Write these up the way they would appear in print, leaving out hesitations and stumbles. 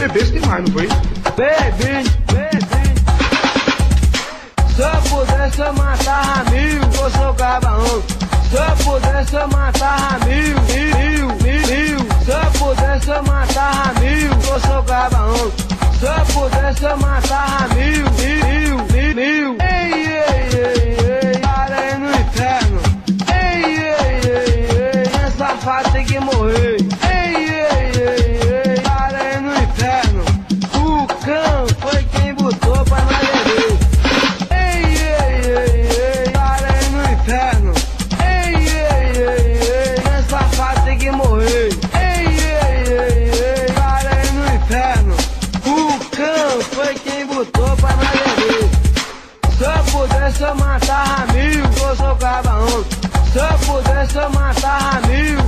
bebesse demais, não foi? Bebi. Se eu pudesse eu matava mil, eu sou cabarão. Se eu pudesse eu matava mil. Se eu pudesse eu matava mil, eu sou cabarão. Se eu pudesse eu matava mil. Ei, parei no inferno. Ei, essa safado tem que morrer. Ei, parei no inferno. O cão foi quem botou pra nós beber. Ei, parei no inferno. Ei, essa safado tem que morrer. Ei, parei no inferno. O cão foi quem botou pra nós beber. Se eu pudesse eu matava mil, eu sou cabarão. Se eu pudesse eu matava mil.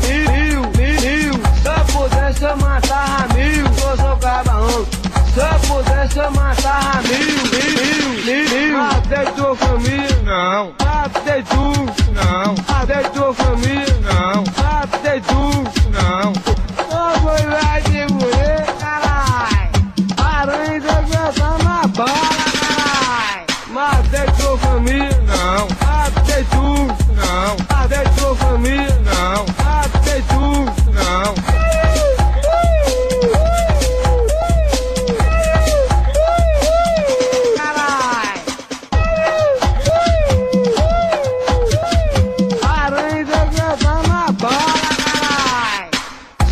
Se eu pudesse eu matava mil, eu sou cabarão. Se eu pudesse eu matava mil. Matei tua família. Não. Matei tu. Não. Matei tua família. Não. Matei tu. Não. Ô mulher de mulher, carai. Aranha jogando na bola, carai. Matei tua família. Não. Matei tu. Não. Matei tua família. Não. Matei tu. Não. Carai. Aranha jogando na bola, carai.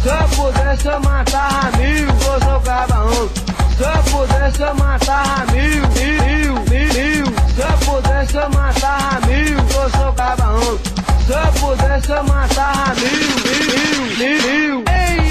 Se eu pudesse eu matava mil, eu sou cabarão. Se eu pudesse eu matava mil. Se eu pudesse eu matava mil, eu sou cabarão. Se eu pudesse eu matava mil. Ei,